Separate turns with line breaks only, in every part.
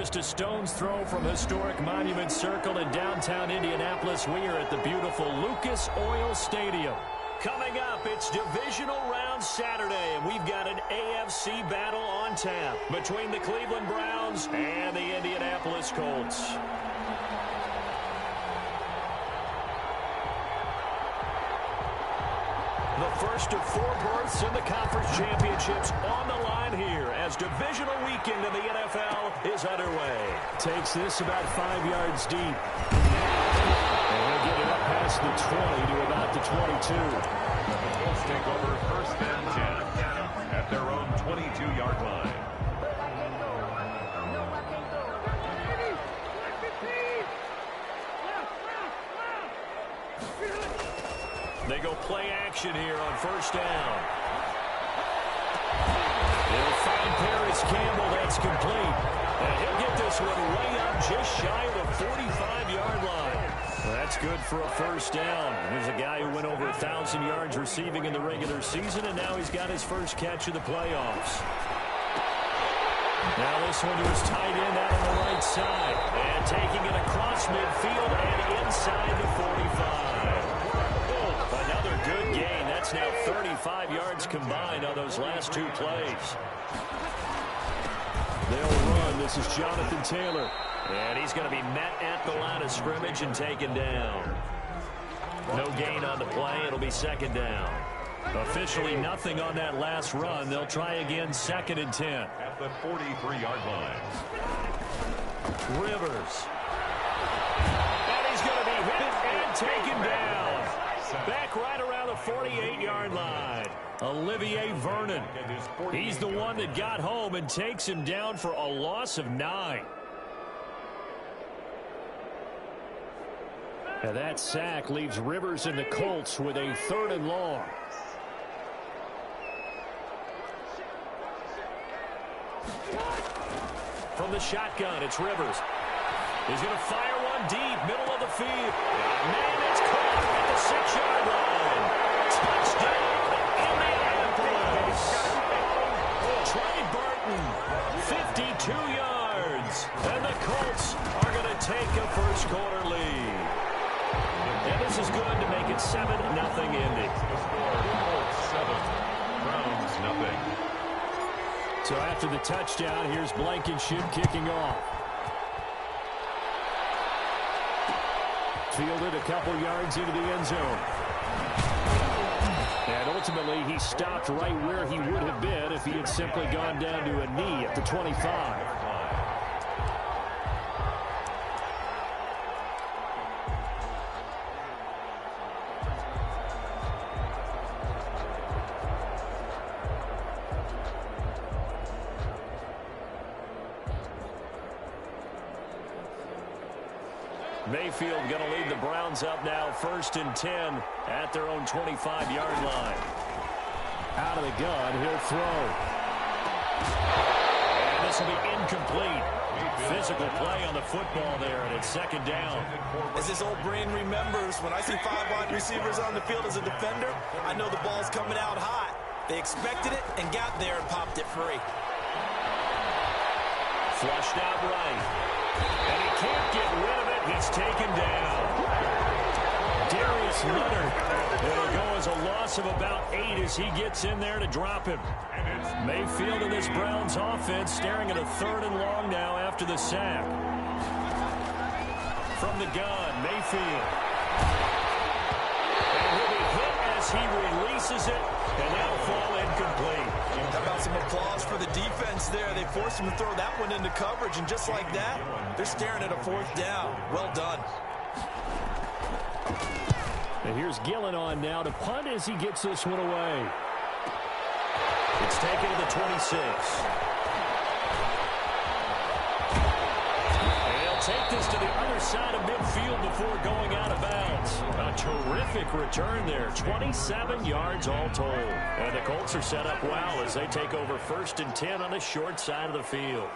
Just a stone's throw from historic Monument Circle in downtown Indianapolis. We are at the beautiful Lucas Oil Stadium. Coming up, it's divisional round Saturday, and we've got an AFC battle on tap between the Cleveland Browns and the Indianapolis Colts. The first of 4 berths in the conference championships on the line here as divisional weekend in the NFL is underway. Takes this about 5 yards deep. And he'll get it up past the 20 to about the 22.
The Colts take over first and 10 at their own 22-yard line.
They go play action here on first down. They'll find Paris Campbell. That's complete. And he'll get this one way up just shy of the 45-yard line. Well, that's good for a first down. There's a guy who went over 1,000 yards receiving in the regular season, and now he's got his first catch of the playoffs. Now this one was tight end out on the right side. And taking it across midfield and inside the 45. Another good gain. That's now 35 yards combined on those last 2 plays. They'll run. This is Jonathan Taylor. And he's going to be met at the line of scrimmage and taken down. No gain on the play. It'll be second down. Officially nothing on that last run. They'll try again, second and 10.
At the 43-yard line.
Rivers. And he's going to be hit and taken down. Back right around the 48-yard line. Olivier Vernon. He's the one that got home and takes him down for a loss of 9. And that sack leaves Rivers and the Colts with a 3rd and long. From the shotgun, it's Rivers. He's going to fire one deep, middle of the field. Man, it's caught at the 6-yard line. Touchdown, Indianapolis. Trey Burton, 52 yards. And the Colts are going to take a first-quarter lead. And this is good to make it 7-0 Indy.
The score, Colts 7, Browns nothing.
So after the touchdown, here's Blankenship kicking off. Fielded a couple yards into the end zone. And ultimately, he stopped right where he would have been if he had simply gone down to a knee at the 25. Mayfield going to lead the Browns up now, 1st and 10 at their own 25-yard line. Out of the gun, he'll throw. And this will be incomplete. Physical play on the football there, and it's second down.
As his old brain remembers, when I see 5 wide receivers on the field as a defender, I know the ball's coming out hot. They expected it and got there and popped it free.
Flushed out right. And he can't get rid of it. He's taken down. Darius Leonard. It'll go as a loss of about 8 as he gets in there to drop him. Mayfield and this Browns offense staring at a 3rd and long now after the sack. From the gun, Mayfield. And he'll be hit as he releases it, and that'll fall incomplete.
How about some applause for the defense there? They forced him to throw that one into coverage, and just like that, they're staring at a 4th down. Well done.
And here's Gillen on now to punt as he gets this one away. It's taken to the 26. And he'll take this to the other side of midfield before going out of bounds. A terrific return there. 27 yards all told. And the Colts are set up well as they take over 1st and 10 on the short side of the field.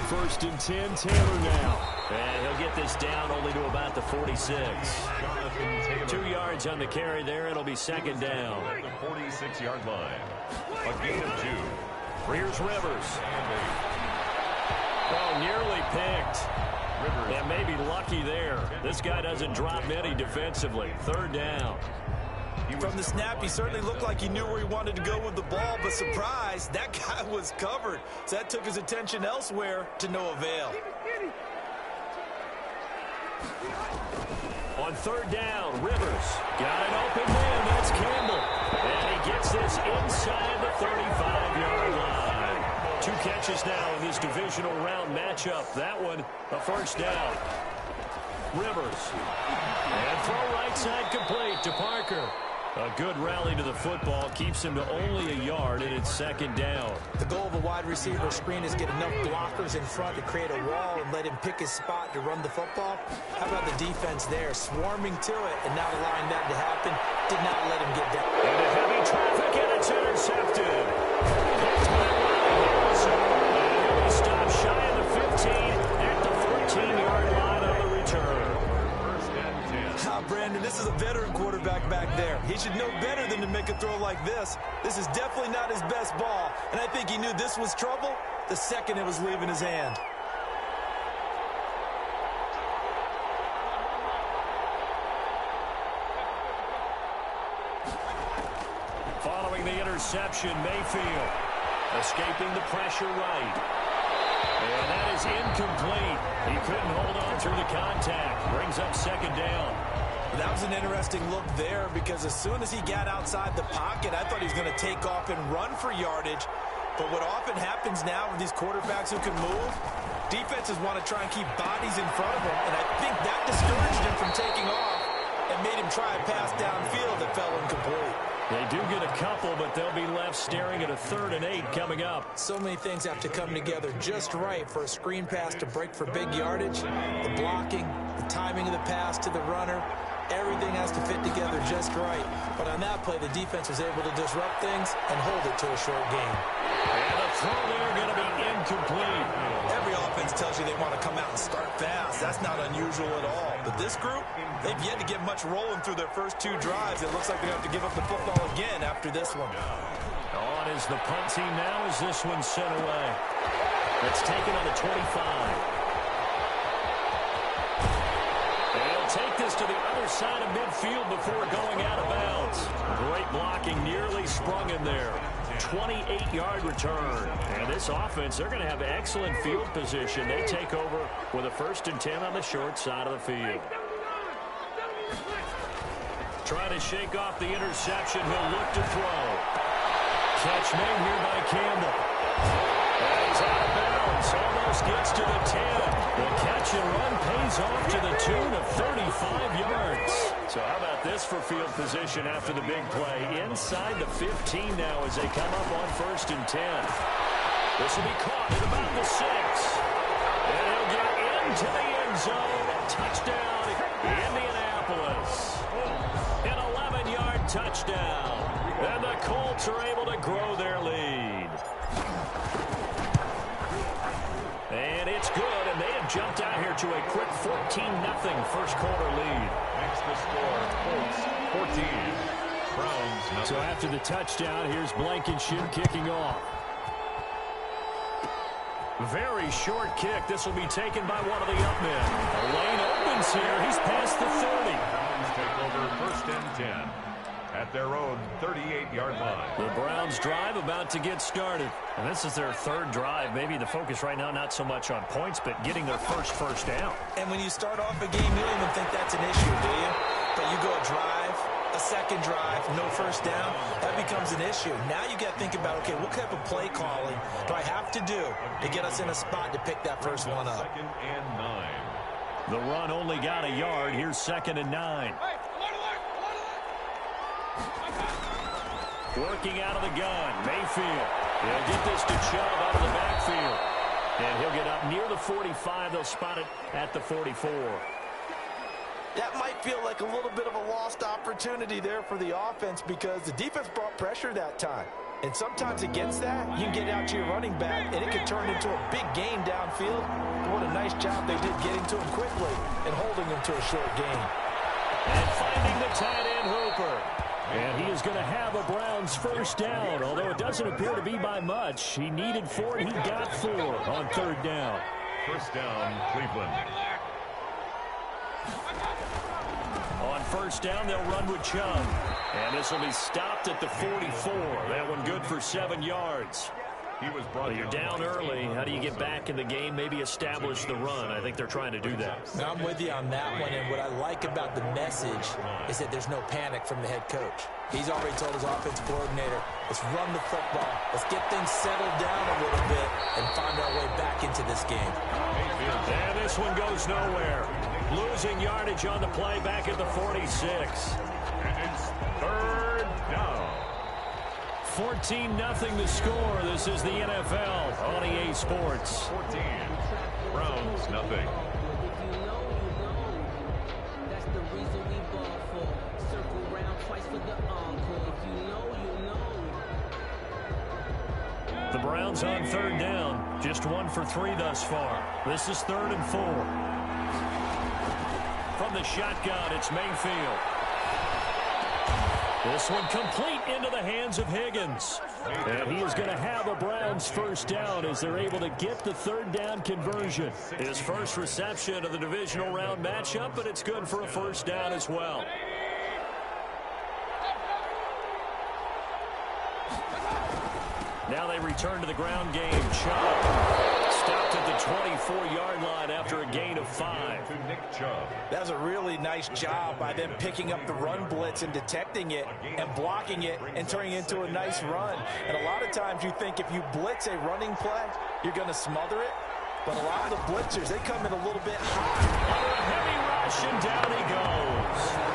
1st and 10, Taylor now. And he'll get this down only to about the 46. 2 yards on the carry there. It'll be second down.
At the 46-yard line. A gain of 2.
Here's Rivers. Oh, nearly picked. And maybe lucky there. This guy doesn't drop many defensively. Third down.
From the snap, he certainly looked like he knew where he wanted to go with the ball, but surprise, that guy was covered. So that took his attention elsewhere to no avail.
On third down, Rivers got an open man. That's Campbell. And he gets this inside the 35-yard line. 2 catches now in this divisional round matchup. That one, a first down. Rivers. And throw right side complete to Parker. A good rally to the football keeps him to only a yard, and it's second down.
The goal of a wide receiver screen is get enough blockers in front to create a wall and let him pick his spot to run the football. How about the defense there, swarming to it and not allowing that to happen? Did not let him get down.
Into heavy traffic, and it's intercepted. Picked by Wilson. And he'll be stopped shy of the 15 at the 14-yard line on the return.
Brandon, this is a veteran quarterback back there. He should know better than to make a throw like this. This is definitely not his best ball, and I think he knew this was trouble the second it was leaving his hand.
Following the interception, Mayfield escaping the pressure right. And that is incomplete. He couldn't hold on through the contact. Brings up second down.
That was an interesting look there because as soon as he got outside the pocket, I thought he was going to take off and run for yardage. But what often happens now with these quarterbacks who can move, defenses want to try and keep bodies in front of them. And I think that discouraged him from taking off and made him try a pass downfield that fell incomplete.
They do get a couple, but they'll be left staring at a 3rd and 8 coming up.
So many things have to come together just right for a screen pass to break for big yardage. The blocking, the timing of the pass to the runner, everything has to fit together just right. But on that play, the defense was able to disrupt things and hold it to a short game.
And the throw there going to be incomplete.
Every offense tells you they want to come out and start fast. That's not unusual at all. But this group, they've yet to get much rolling through their first 2 drives. It looks like they're going to have to give up the football again after this one.
On is the punt team now as this one's sent away. It's taken on the 25. Take this to the other side of midfield before going out of bounds. Great blocking, nearly sprung in there. 28-yard return. And this offense, they're going to have excellent field position. They take over with a 1st and 10 on the short side of the field. Trying to shake off the interception. He'll look to throw. Catch made here by Campbell. And he's out of bounds. Almost gets to the 10. The catch and run pays off to the tune of 35 yards. So how about this for field position after the big play? Inside the 15 now as they come up on 1st and 10. This will be caught at about the 6. And he'll get into the end zone. Touchdown, Indianapolis. An 11-yard touchdown. And the Colts are able to grow their lead. And it's good, and they have jumped out here to a quick 14-0 first quarter lead.
Makes the score Colts 14, Browns 0.
So after the touchdown, here's Blankenship kicking off. Very short kick. This will be taken by one of the up men. The lane opens here. He's past the 30.
Browns take over 1st and 10 at their own 38-yard line.
The Browns drive about to get started. And this is their 3rd drive. Maybe the focus right now not so much on points, but getting their first down.
And when you start off a game, you don't even think that's an issue, do you? But you go a drive, a 2nd drive, no 1st down, that becomes an issue. Now you got to think about, okay, what type of play calling do I have to do to get us in a spot to pick that first one up?
2nd and 9.
The run only got a yard. Here's 2nd and 9. Working out of the gun, Mayfield. He'll get this to Chubb out of the backfield. And he'll get up near the 45. They'll spot it at the 44.
That might feel like a little bit of a lost opportunity there for the offense because the defense brought pressure that time. And sometimes against that, you can get out to your running back, and it can turn into a big gain downfield. What a nice job they did getting to him quickly and holding him to a short gain.
And finding the tight end, Hooper. And he is going to have a Browns first down, although it doesn't appear to be by much. He needed 4, and he got 4 on 3rd down.
First down, Cleveland.
On 1st down, they'll run with Chubb. And this will be stopped at the 44. That one good for 7 yards.
He was brought
You're down early. How do you get back in the game? Maybe establish the run. I think they're trying to do that.
I'm with you on that one, and what I like about the message is that there's no panic from the head coach. He's already told his offensive coordinator, let's run the football. Let's get things settled down a little bit and find our way back into this game.
And this one goes nowhere. Losing yardage on the play back at the 46.
And it's 3rd down.
14-0 the score. This is the NFL on EA Sports.
14. Browns, nothing.
That's the reason we ball for. Circle round twice for the encore. If you know, you know.
The Browns on 3rd down. Just 1 for 3 thus far. This is 3rd and 4. From the shotgun, it's Mayfield. This one complete into the hands of Higgins. And he is going to have a Browns first down as they're able to get the 3rd down conversion. His first reception of the divisional round matchup, but it's good for a first down as well. Now they return to the ground game. Chubb stopped at the 24-yard line after a gain of 5.
To Nick Chubb.
That was a really nice job by them picking up the run blitz and detecting it and blocking it and turning it into a nice run. And a lot of times you think if you blitz a running play, you're going to smother it. But a lot of the blitzers, they come in a little bit high.
Under a heavy rush, and down he goes.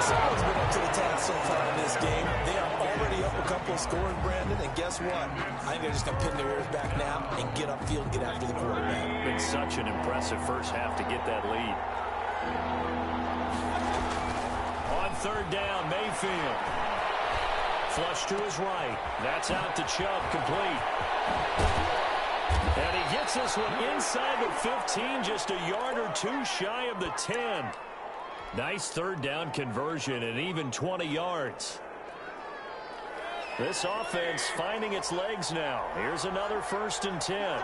Someone's been up to the task so far in this game. They are already up a couple of scores, Brandon, and guess what? I think they're just going to pin their ears back now and get upfield and get after the quarterback.
Been such an impressive first half to get that lead. On 3rd down, Mayfield. Flush to his right. That's out to Chubb, complete. And he gets this one inside the 15, just a yard or 2 shy of the 10. Nice 3rd down conversion and even 20 yards. This offense finding its legs now. Here's another 1st and 10.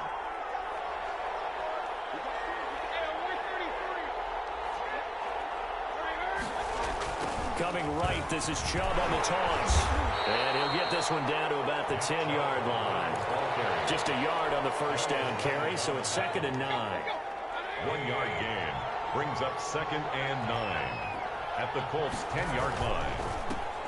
Coming right, this is Chubb on the toss. And he'll get this one down to about the 10-yard line. Just a yard on the first down carry, so it's 2nd and 9.
1-yard gain. Brings up 2nd and 9 at the Colts 10-yard line.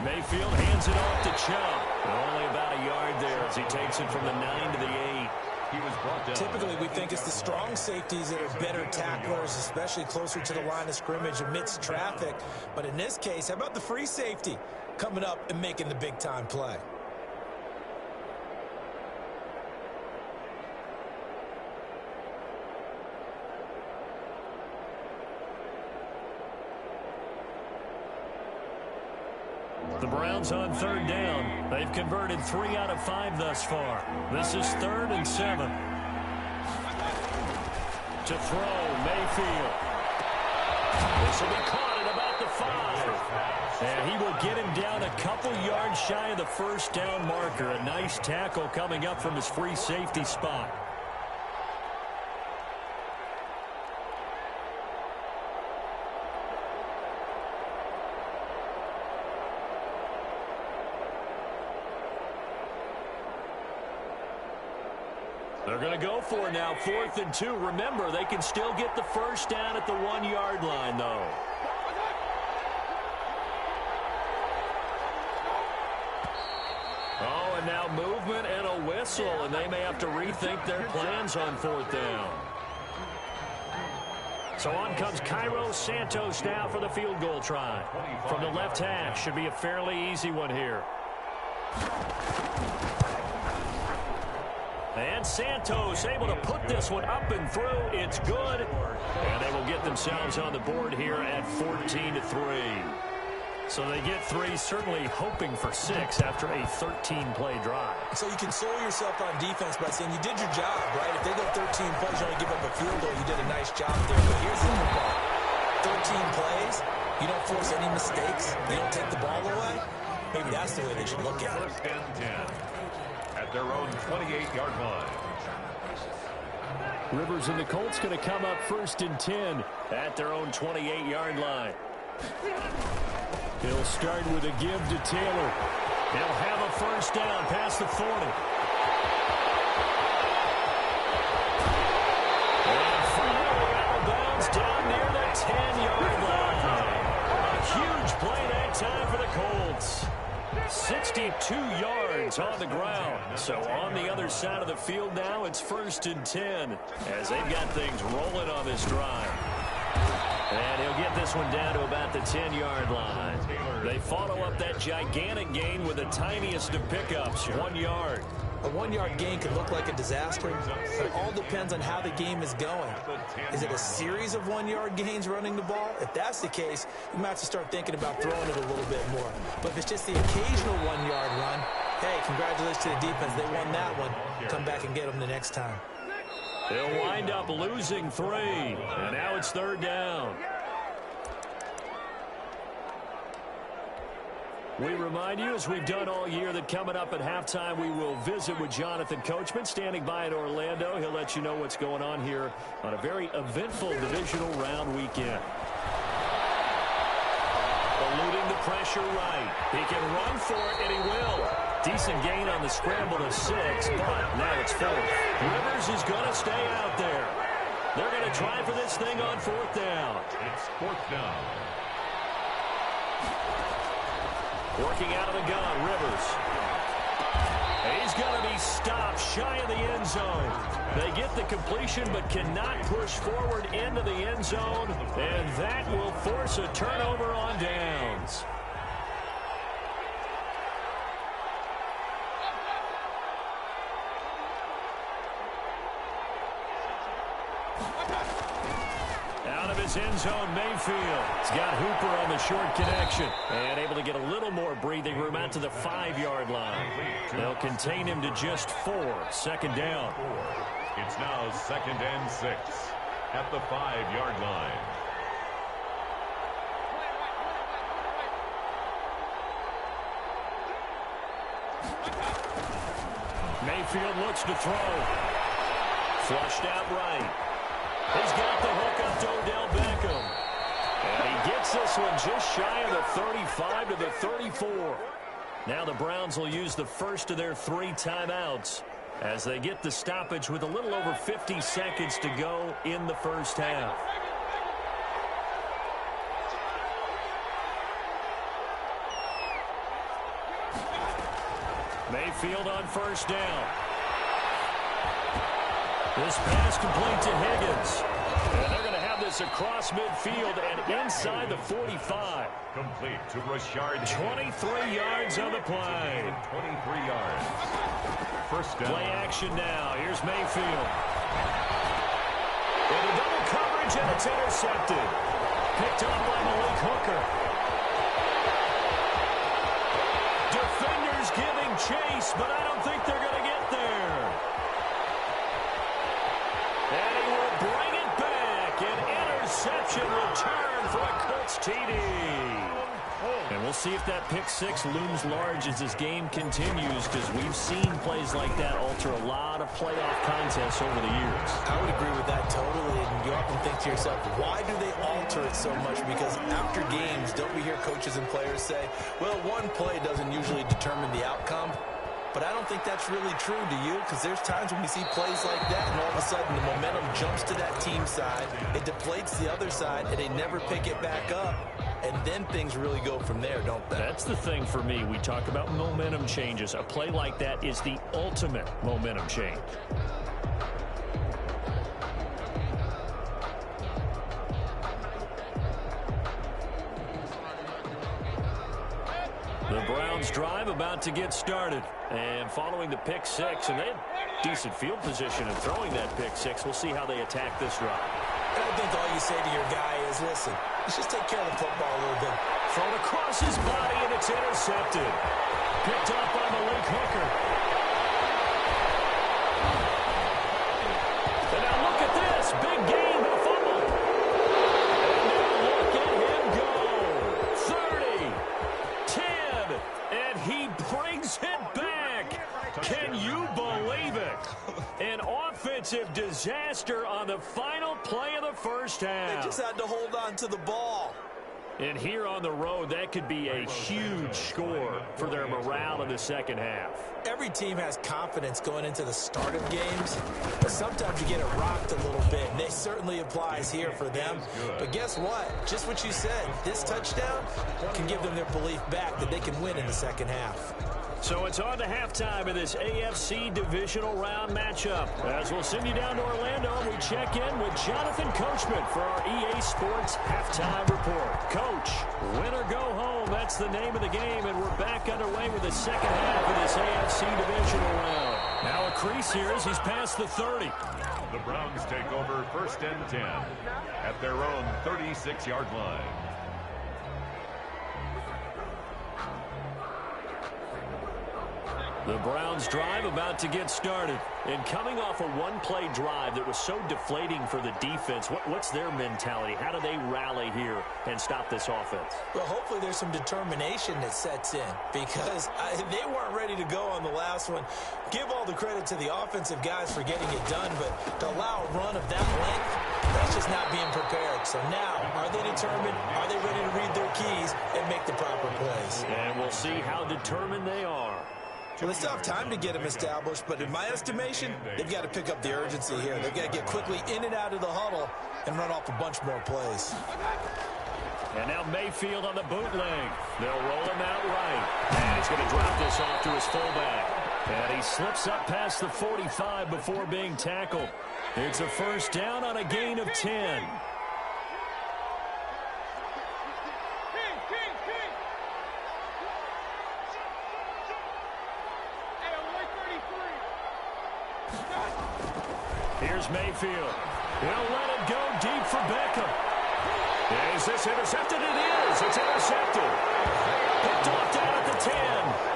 Mayfield hands it off to Chubb. Only about a yard there as he takes it from the 9 to the 8.
He was brought down.
Typically, we think it's the strong safeties that are better tacklers, especially closer to the line of scrimmage amidst traffic. But in this case, how about the free safety coming up and making the big-time play?
The Browns on 3rd down. They've converted 3 out of 5 thus far. This is 3rd and 7. To throw, Mayfield. This will be caught at about the 5. And he will get him down a couple yards shy of the first down marker. A nice tackle coming up from his free safety spot. They're going to go for it now, 4th and 2. Remember, they can still get the first down at the 1-yard line, though. Oh, and now movement and a whistle, and they may have to rethink their plans on 4th down. So on comes Cairo Santos now for the field goal try. From the left hash, should be a fairly easy one here. And Santos able to put this one up and through. It's good. And they will get themselves on the board here at 14-3. So they get 3, certainly hoping for 6 after a 13-play drive.
So you console yourself on defense by saying you did your job, right? If they go 13 plays, you only give up a field goal, you did a nice job there. But here's the other part. 13 plays, You don't force any mistakes. You don't take the ball away. Maybe that's the way they should look at it.
First and 10 at their own 28-yard line.
Rivers and the Colts going to come up first and 10 at their own 28-yard line. He'll start with a give to Taylor. He'll have a first down past the 40. And finally out of bounds down near the 10-yard line. A huge play that time for the Colts. 62 yards on the ground. So on the other side of the field now, it's first and 10 as they've got things rolling on this drive. And he'll get this one down to about the 10-yard line. They follow up that gigantic gain with the tiniest of pickups, 1 yard.
A 1-yard gain could look like a disaster. It all depends on how the game is going. Is it a series of 1-yard gains running the ball? If that's the case, you might have to start thinking about throwing it a little bit more. But if it's just the occasional 1-yard run, hey, congratulations to the defense. They won that one. Come back and get them the next time.
They'll wind up losing 3. And now it's third down. We remind you, as we've done all year, that coming up at halftime, we will visit with Jonathan Coachman, standing by in Orlando. He'll let you know what's going on here on a very eventful divisional round weekend. Eluding the pressure right. He can run for it, and he will. Decent gain on the scramble to 6, but now it's 4th. Rivers is going to stay out there. They're going to try for this thing on 4th down.
It's 4th down.
Working out of the gun, Rivers. He's going to be stopped shy of the end zone. They get the completion but cannot push forward into the end zone, and that will force a turnover on downs. End zone, Mayfield. He's got Hooper on the short connection and able to get a little more breathing room out to the 5-yard line. They'll contain him to just 4. 2nd down.
It's now 2nd and 6 at the 5-yard line.
Mayfield looks to throw. Flushed out right. He's got the hook up to Odell Beckham. And he gets this one just shy of the 35 to the 34. Now the Browns will use the first of their 3 timeouts as they get the stoppage with a little over 50 seconds to go in the first half. Mayfield on first down. This pass complete to Higgins. And they're going to have this across midfield and inside the 45.
Complete to Rashard.
23 yards on the play.
23 yards. First down.
Play action now. Here's Mayfield. Into double coverage, and it's intercepted. Picked up by Malik Hooker. Defenders giving chase, but I don't think they're going to get there. And he will bring it back. An interception return for a Colts TD. And we'll see if that pick 6 looms large as this game continues, because we've seen plays like that alter a lot of playoff contests over the years.
I would agree with that totally. And you often think to yourself, why do they alter it so much? Because after games, don't we hear coaches and players say, well, one play doesn't usually determine the outcome? But I don't think that's really true, do you? Because there's times when we see plays like that, and all of a sudden the momentum jumps to that team side, it deflates the other side, and they never pick it back up. And then things really go from there, don't they?
That's the thing for me. We talk about momentum changes. A play like that is the ultimate momentum change. The Browns drive about to get started. And following the pick 6, and they had decent field position in throwing that pick 6. We'll see how they attack this drive.
And I think all you say to your guy is, listen, let's just take care of the football a little bit.
Thrown across his body, and it's intercepted. Picked up by Malik Hooker. And now look at this. Big gain, but a fumble. And now look at him go. defensive disaster on the final play of the first half.
They just had to hold on to the ball.
And here on the road, that could be a huge score for their morale in the second half.
Every team has confidence going into the start of games, but sometimes you get it rocked a little bit, and this certainly applies here for them. But guess what? Just what you said, this touchdown can give them their belief back that they can win in the second half.
So it's on to halftime of this AFC divisional round matchup. As we'll send you down to Orlando, we check in with Jonathan Coachman for our EA Sports Halftime Report. Coach, win or go home, that's the name of the game, and we're back underway with the second half of this AFC divisional round. Now a crease here as he's past the 30.
The Browns take over 1st and 10 at their own 36-yard line.
The Browns drive about to get started. And coming off a one-play drive that was so deflating for the defense, what's their mentality? How do they rally here and stop this offense?
Well, hopefully there's some determination that sets in because they weren't ready to go on the last one. Give all the credit to the offensive guys for getting it done, but to allow a run of that length, that's just not being prepared. So now, are they determined? Are they ready to read their keys and make the proper plays?
And we'll see how determined they are.
Well, they still have time to get them established, but in my estimation, they've got to pick up the urgency here. They've got to get quickly in and out of the huddle and run off a bunch more plays.
And now Mayfield on the bootleg. They'll roll him out right. And he's going to drop this off to his fullback. And he slips up past the 45 before being tackled. It's a first down on a gain of 10. Here's Mayfield. He'll let it go deep for Beckham. Is this intercepted? It is. It's intercepted. Picked off down at the 10.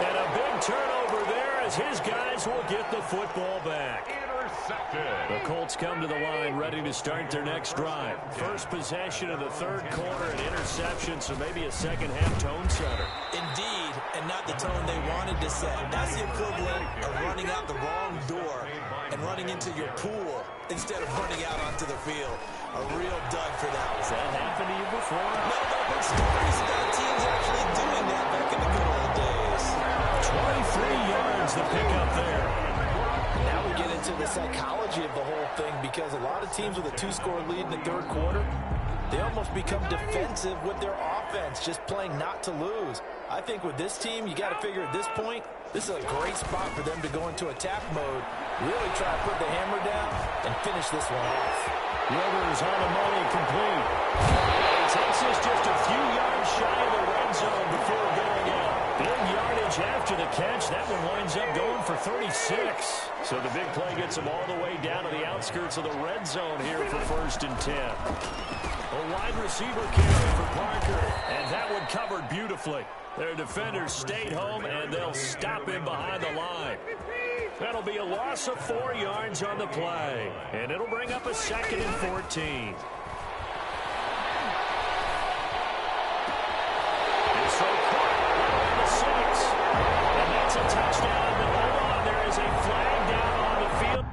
And a big turnover there as his guys will get the football back. Intercepted. The Colts come to the line ready to start their next drive. First possession of the third quarter, an interception, so maybe a second-half tone setter.
Indeed, and not the tone they wanted to set. That's the equivalent of running out the wrong door and running into your pool instead of running out onto the field. A real dud for that one.
Has that happened to you before?
No, but stories about teams actually doing that back in the good old days.
23 yards the pickup there.
Now we get into the psychology of the whole thing because a lot of teams with a two-score lead in the third quarter, they almost become defensive with their offense, just playing not to lose. I think with this team, you got to figure at this point, this is a great spot for them to go into attack mode, really try to put the hammer down and finish this one off.
Rivers on the money, complete. It takes us just a few yards shy of the red zone before going out. Big yardage after the catch. That one winds up going for 36. So the big play gets them all the way down to the outskirts of the red zone here for 1st and 10. A wide receiver carry for Parker, and that one covered beautifully. Their defenders stayed home, and they'll stop him behind the line. That'll be a loss of 4 yards on the play, and it'll bring up a 2nd and 14. It's so caught around the 6, and that's a touchdown. But hold on, there is a flag down on the field.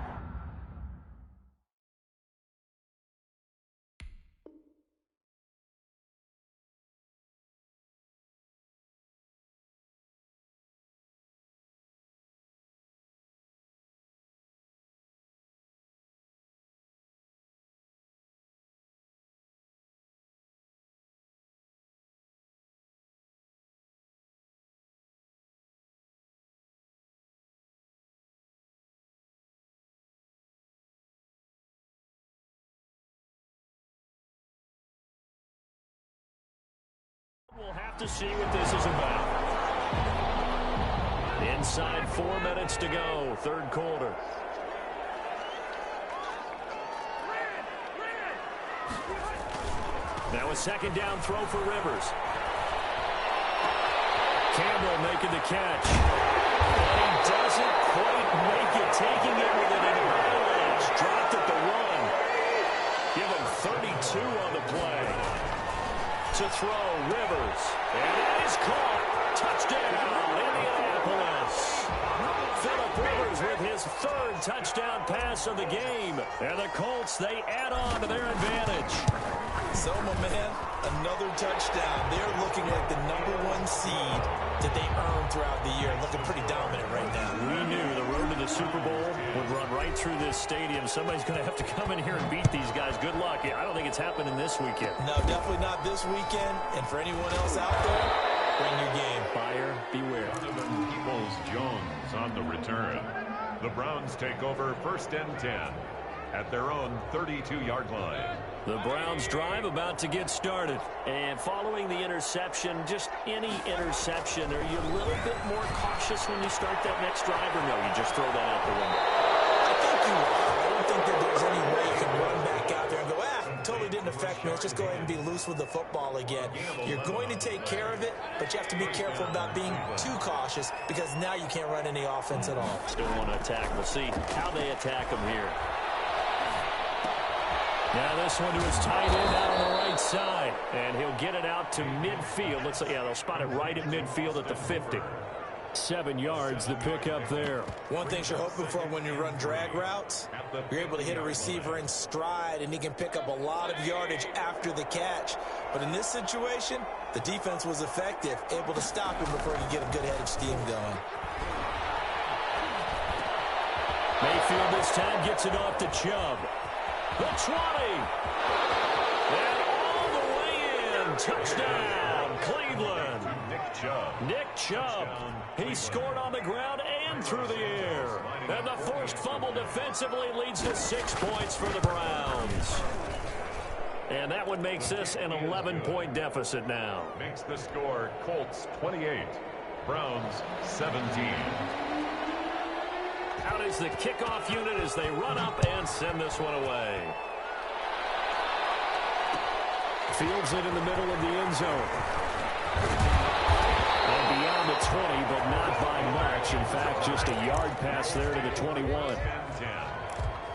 We'll have to see what this is about. Inside 4 minutes to go, third quarter. Now a second down throw for Rivers. Campbell making the catch. And he doesn't quite make it, taking it with an advantage. Dropped at the 1. Give him 32 on the play. To throw, Rivers. And it is caught. Touchdown, Indianapolis. Phillip Rivers with his third touchdown pass of the game. And the Colts, they add on to their advantage.
So, my man, another touchdown. They're looking like the #1 seed that they earned throughout the year. Looking pretty dominant right now.
We knew the road to the Super Bowl would run right through this stadium. Somebody's going to have to come in here and beat these guys. Good luck. I don't think it's happening this weekend.
No, definitely not this weekend. And for anyone else out there, bring your game.
Buyer beware.
Donovan Peoples-Jones on the return. The Browns take over 1st and 10 at their own 32-yard line.
The Browns drive about to get started. And following the interception, just any interception, are you a little bit more cautious when you start that next drive, or no, you just throw that out the window?
I think you are. I don't think that there's any way you can run back out there and go, totally didn't affect me. Let's just go ahead and be loose with the football again. You're going to take care of it, but you have to be careful about being too cautious because now you can't run any offense at all.
Still want to attack. We'll see how they attack them here. Now this one to his tight end out on the right side. And he'll get it out to midfield. Looks like, yeah, they'll spot it right at midfield at the 50. 7 yards, the pickup there.
One thing you're hoping for when you run drag routes, you're able to hit a receiver in stride, and he can pick up a lot of yardage after the catch. But in this situation, the defense was effective, able to stop him before he could get a good head of steam going.
Mayfield this time gets it off to Chubb. The 20. And all the way in. Touchdown, Cleveland. Nick Chubb. He scored on the ground and through the air. And the forced fumble defensively leads to 6 points for the Browns. And that one makes this an 11-point deficit now.
Makes the score Colts 28, Browns 17.
Out is the kickoff unit as they run up and send this one away. Fields it in the middle of the end zone. And beyond the 20, but not by much. In fact, just a yard pass there to the 21.
10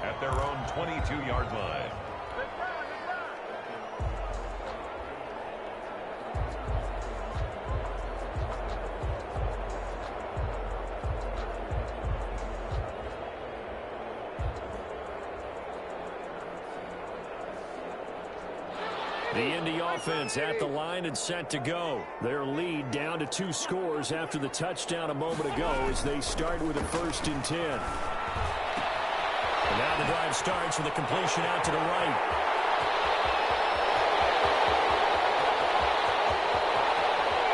at their own 22-yard line.
The Indy offense at the line and set to go. Their lead down to 2 scores after the touchdown a moment ago as they start with a 1st and 10. And now the drive starts with a completion out to the right.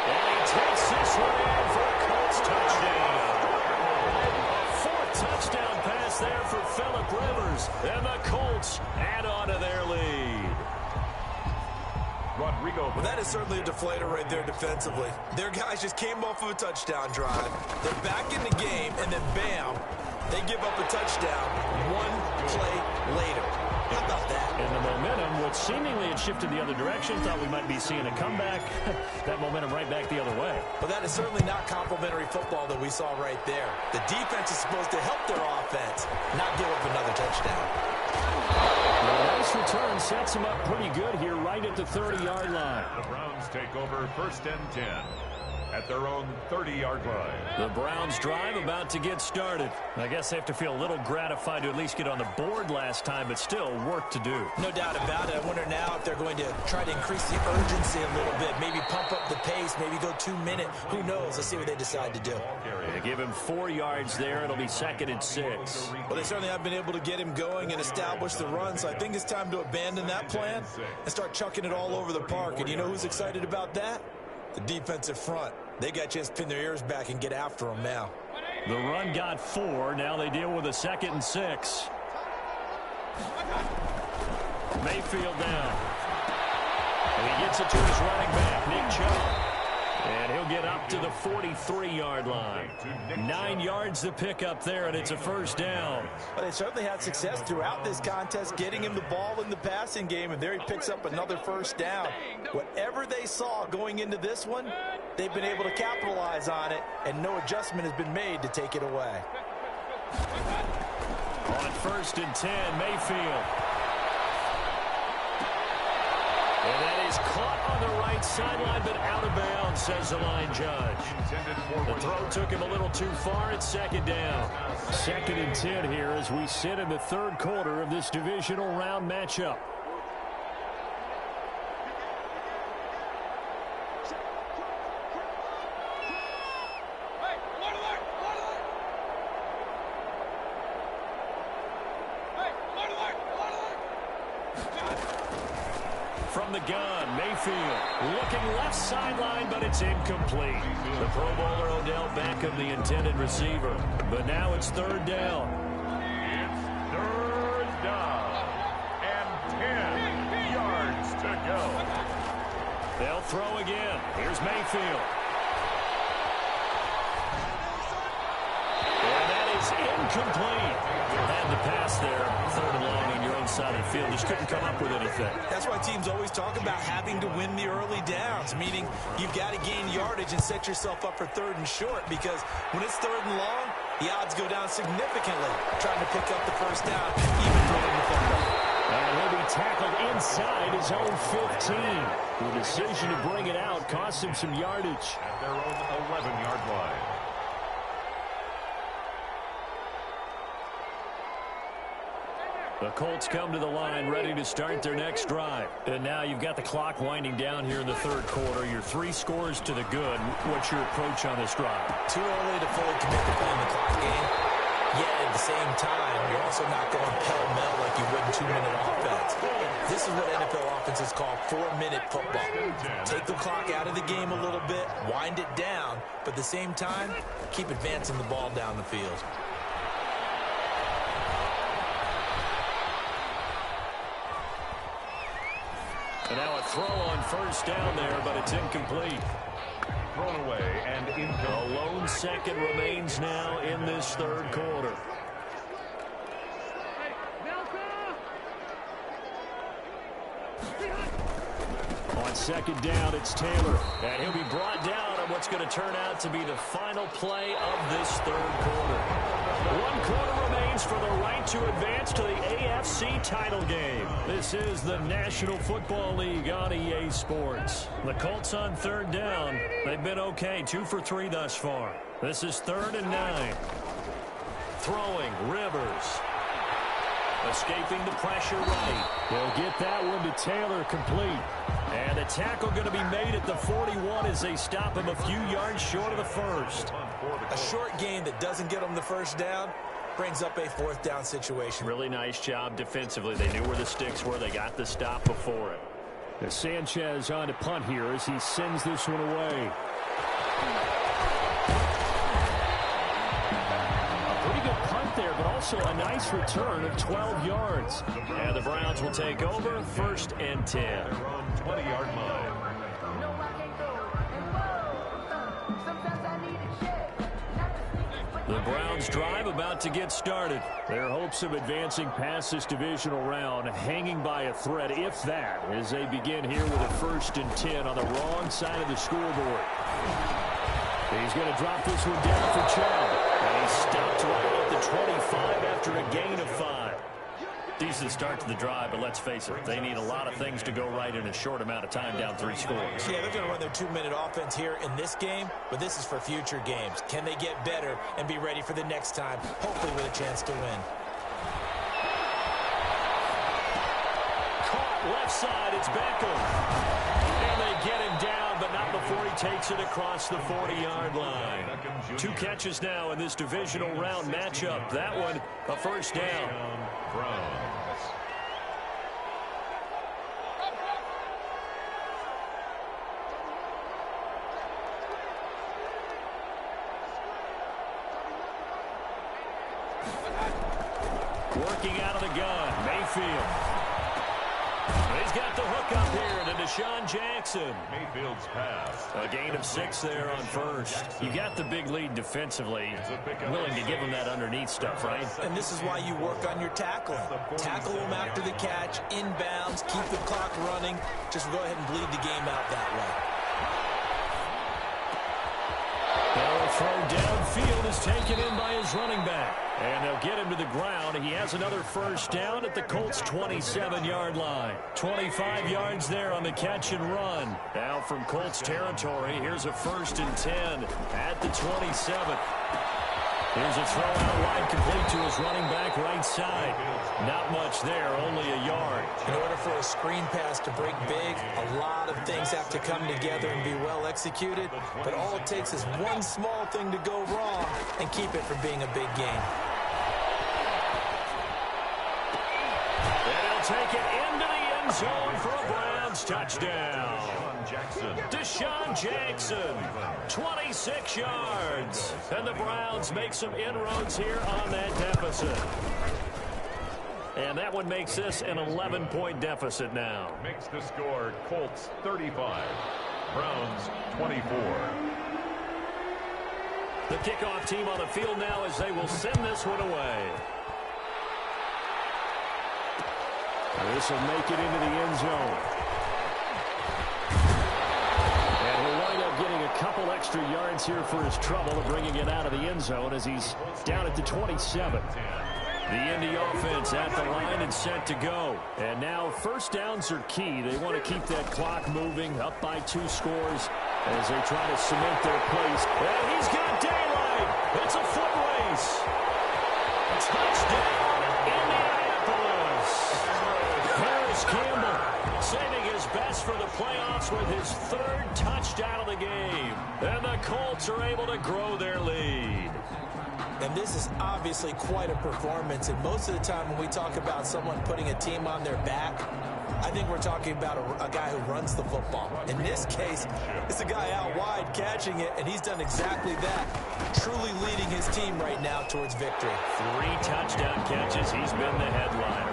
And he takes this one in for a Colts touchdown. A 4th touchdown pass there for Phillip Rivers. And the Colts add on to their lead.
Well, that is certainly a deflator right there defensively. Their guys just came off of a touchdown drive. They're back in the game, and then bam, they give up a touchdown 1 play later. How about that?
And the momentum, which seemingly had shifted the other direction, thought we might be seeing a comeback. That momentum right back the other way.
But that is certainly not complimentary football that we saw right there. The defense is supposed to help their offense, not give up another touchdown.
Well, nice return sets them up pretty good here right at the 30-yard line.
The Browns take over 1st and 10 at their own 30-yard line.
The Browns drive about to get started. I guess they have to feel a little gratified to at least get on the board last time, but still work to do.
No doubt about it. I wonder now if they're going to try to increase the urgency a little bit, maybe pump up the pace, maybe go 2-minute. Who knows? Let's see what they decide to do.
They give him 4 yards there. It'll be 2nd and 6.
Well, they certainly have been able to get him going and establish the run, so I think it's time to abandon that plan and start chucking it all over the park. And you know who's excited about that? The defensive front. They got a chance to pin their ears back and get after him now.
The run got 4. Now they deal with a 2nd and 6. Mayfield down. And he gets it to his running back, Nick Chubb. And he'll get up to the 43-yard line. 9 yards to pick up there, and it's a 1st down.
But they certainly had success throughout this contest, getting him the ball in the passing game, and there he picks up another 1st down. Whatever they saw going into this one, they've been able to capitalize on it, and no adjustment has been made to take it away.
On 1st and 10, Mayfield. And that is is caught on the right sideline, but out of bounds, says the line judge. The throw took him a little too far. It's second down. 2nd and 10 here as we sit in the third quarter of this divisional round matchup. From the gun, Mayfield looking left sideline, but it's incomplete. The Pro Bowler Odell Beckham, the intended receiver. But now it's 3rd down.
It's 3rd down and 10 yards to go.
They'll throw again. Here's Mayfield. And that is incomplete. Had the pass there, 3rd and long on your own side of the field. Just couldn't come up with anything.
That's why teams always talk about having to win the early downs, meaning you've got to gain yardage and set yourself up for 3rd and short, because when it's 3rd and long, the odds go down significantly trying to pick up the 1st down, even throwing the football.
And he'll be tackled inside his own 15. The decision to bring it out cost him some yardage.
At their own 11-yard line.
The Colts come to the line ready to start their next drive. And now you've got the clock winding down here in the 3rd quarter. Your 3 scores to the good. What's your approach on this drive?
Too early to fully commit to playing the clock game. Yet at the same time, you're also not going pell-mell like you would in 2-minute offense. This is what NFL offenses call 4-minute football. Take the clock out of the game a little bit, wind it down, but at the same time, keep advancing the ball down the field.
And now a throw on 1st down there, but it's incomplete.
Thrown away and incomplete.
A lone second remains now in this 3rd quarter. On 2nd down, it's Taylor. And he'll be brought down on what's going to turn out to be the final play of this 3rd quarter. 1 quarter remains for the right to advance to the AFC title game. This is the National Football League on EA Sports. The Colts on 3rd down. They've been okay, 2 for 3 thus far. This is 3rd and 9. Throwing, Rivers. Escaping the pressure right. They'll get that one to Taylor, complete. And the tackle going to be made at the 41 as they stop him a few yards short of the 1st.
A short gain that doesn't get them the 1st down brings up a 4th down situation.
Really nice job defensively. They knew where the sticks were. They got the stop before it. As Sanchez on to punt here as he sends this one away. A pretty good punt there, but also a nice return of 12 yards. And the Browns will take over, 1st and 10.
Their own 20-yard line.
The Browns drive about to get started. Their hopes of advancing past this divisional round hanging by a thread, if that, as they begin here with a 1st and 10 on the wrong side of the scoreboard. He's going to drop this one down for Chubb. And he's stopped right at the 25 after a gain of 5. Decent start to the drive, but let's face it, they need a lot of things to go right in a short amount of time, down 3 scores.
Yeah, they're going to run their 2-minute offense here in this game, but this is for future games. Can they get better and be ready for the next time, hopefully with a chance to win?
Caught left side, it's Beckham. And they get him down, but not before he takes it across the 40-yard line. 2 catches now in this divisional round matchup. That one, a 1st down.
Browns.
Working out of the gun, Mayfield. He's got the hook up here to Deshaun Jackson.
Mayfield's pass.
A gain of 6 there on 1st. You got the big lead defensively. Willing to give him that underneath stuff, right?
And this is why you work on your tackling. Tackle him after the catch, inbounds, keep the clock running. Just go ahead and bleed the game out that way.
They'll throw downfield is taken in by his running back. And they'll get him to the ground. He has another first down at the Colts' 27-yard line. 25 yards there on the catch and run. Now from Colts territory, here's a 1st and 10 at the 27. Here's a throw out wide, complete to his running back right side. Not much there, only a yard.
In order for a screen pass to break big, a lot of things have to come together and be well executed. But all it takes is one small thing to go wrong and keep it from being a big game.
And he'll take it into the end zone for a Browns touchdown. Deshaun Jackson, 26 yards. And the Browns make some inroads here on that deficit. And that one makes this an 11-point deficit now.
Makes the score Colts 35, Browns 24.
The kickoff team on the field now as they will send this one away. This will make it into the end zone. And he'll wind up getting a couple extra yards here for his trouble of bringing it out of the end zone as he's down at the 27. The Indy offense at the line and set to go. And now first downs are key. They want to keep that clock moving, up by 2 scores as they try to cement their place. And he's got daylight. It's a foot race. Touchdown, Indianapolis. Harris Campbell saving his best for the playoffs with his 3rd touchdown of the game. And the Colts are able to grow their lead.
And this is obviously quite a performance. And most of the time when we talk about someone putting a team on their back, I think we're talking about a guy who runs the football. In this case, it's a guy out wide catching it, and he's done exactly that, truly leading his team right now towards victory.
3 touchdown catches. He's been the headliner.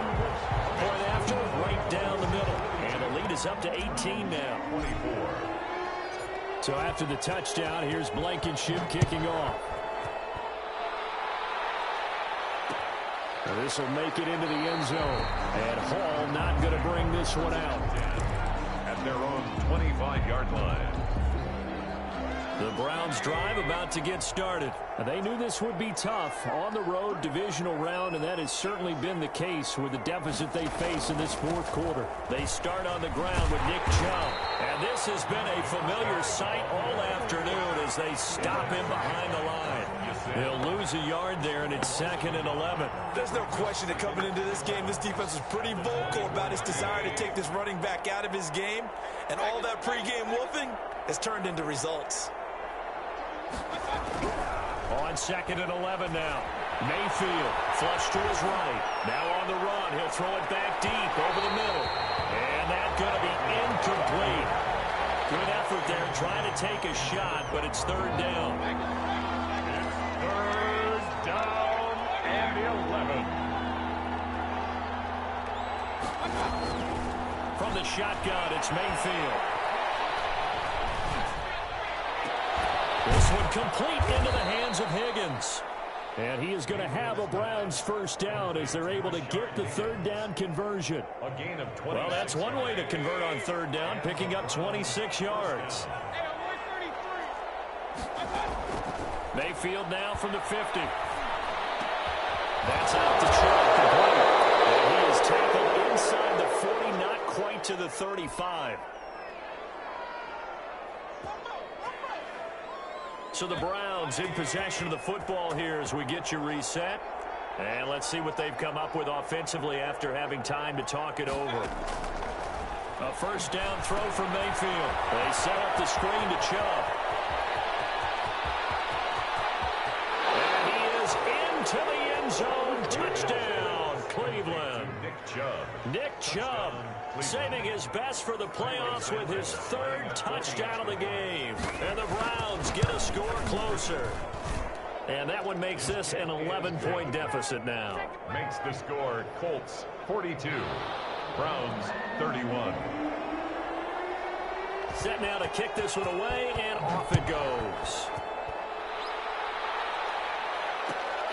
Point after, right down the middle. And the lead is up to 18 now.
24.
So after the touchdown, here's Blankenship kicking off. This will make it into the end zone. And Hall not going to bring this one out.
At their own 25-yard line.
The Browns drive about to get started. They knew this would be tough on the road divisional round, and that has certainly been the case with the deficit they face in this 4th quarter. They start on the ground with Nick Chubb, and this has been a familiar sight all afternoon as they stop him behind the line. He'll lose a yard there, and it's 2nd and 11.
There's no question that coming into this game, this defense was pretty vocal about his desire to take this running back out of his game, and all that pregame woofing has turned into results.
On 2nd and 11 now. Mayfield flush to his right. Now on the run. He'll throw it back deep over the middle. And that's going to be incomplete. Good effort there trying to take a shot, but it's 3rd down.
It's 3rd down and 11.
From the shotgun, it's Mayfield. This one complete into the hands of Higgins. And he is going to have a Browns first down as they're able to get the 3rd down conversion.
A gain of 20.
Well, that's one way to convert on 3rd down, picking up 26 yards. Mayfield now from the 50. That's out to Chubb, complete. And he is tackled inside the 40, not quite to the 35. So the Browns in possession of the football here as we get you reset. And let's see what they've come up with offensively after having time to talk it over. A first down throw from Mayfield. They set up the screen to Chubb. And he is into the end zone. Touchdown, Cleveland. Nick Chubb saving his best for the playoffs with his 3rd touchdown of the game. And the Browns get a score closer. And that one makes this an 11-point deficit now.
Makes the score Colts 42, Browns 31.
Set now to kick this one away, and off it goes.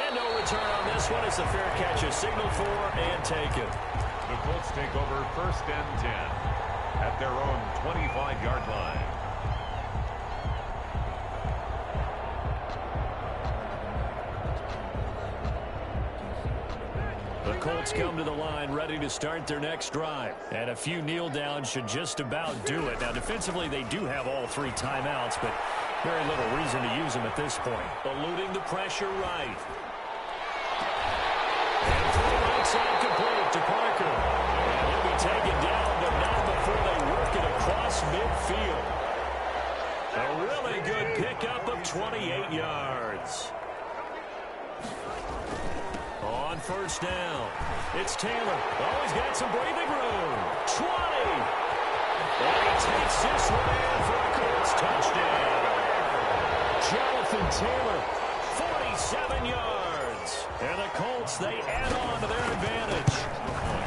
And no return on this one. It's the fair catch is signaled for and taken.
The Colts take over 1st and 10 at their own 25-yard line.
Colts come to the line ready to start their next drive. And a few kneel downs should just about do it. Now, defensively, they do have all 3 timeouts, but very little reason to use them at this point. Eluding the pressure right. And through right side complete to Parker. And he'll be taken down, but not before they work it across midfield. A really good pickup of 28 yards. On first down, it's Taylor. Oh, he's got some breathing room. 20. And he takes this one in for a Colts touchdown. Jonathan Taylor, 47 yards. And the Colts, they add on to their advantage.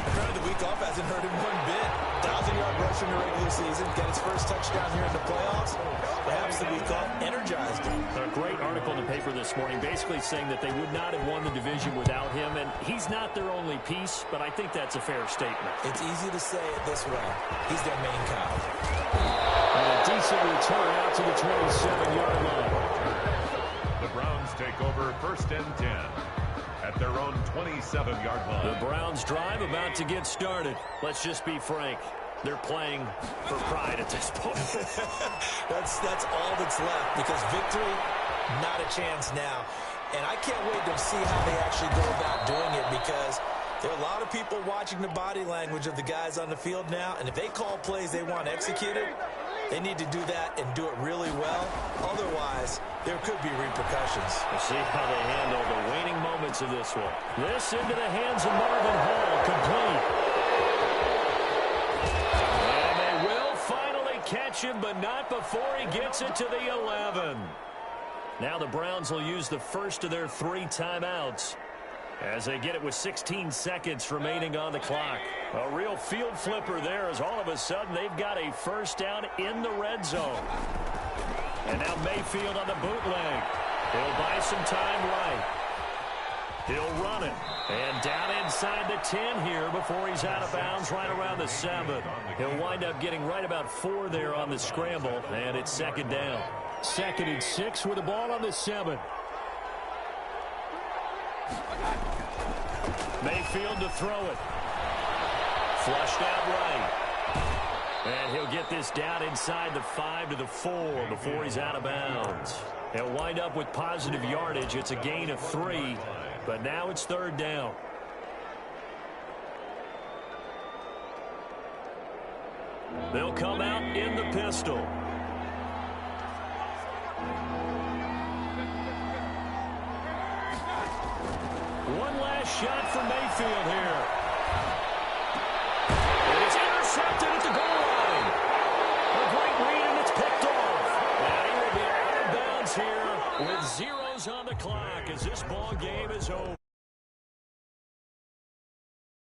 Apparently the week off hasn't hurt him one bit. 1,000-yard rush in the regular season. Got his first touchdown here in the playoffs. Perhaps the week off energized him.
A great article in the paper this morning basically saying that they would not have won the division without him. And he's not their only piece, but I think that's a fair statement.
It's easy to say it this way. He's their main cow.
And a decent return out to the 27-yard line.
The Browns take over first and 10 at their own 27-yard line.
The Browns drive about to get started. Let's just be frank. They're playing for pride at this point.
That's all that's left, because victory, not a chance now. And I can't wait to see how they actually go about doing it, because there are a lot of people watching the body language of the guys on the field now, and if they call plays they want executed, they need to do that and do it really well. Otherwise, there could be repercussions.
We'll see how they handle the waning moments of this one. This into the hands of Marvin Hall, complete. Catch him, but not before he gets it to the 11. Now the Browns will use the first of their 3 timeouts as they get it with 16 seconds remaining on the clock. A real field flipper there, as all of a sudden they've got a first down in the red zone. And now Mayfield on the bootleg. He'll buy some time right. He'll run it. And down inside the 10 here before he's out of bounds right around the 7. He'll wind up getting right about 4 there on the scramble, and it's second down. 2nd and 6 with the ball on the 7. Mayfield to throw it. Flushed out right. And he'll get this down inside the 5 to the 4 before he's out of bounds. He'll wind up with positive yardage. It's a gain of 3. But now it's 3rd down. They'll come out in the pistol. One last shot for Mayfield here. And it's intercepted at the goal line. A great read, and it's picked off. And he will be out of bounds here with zeros on the clock as this ball game is over.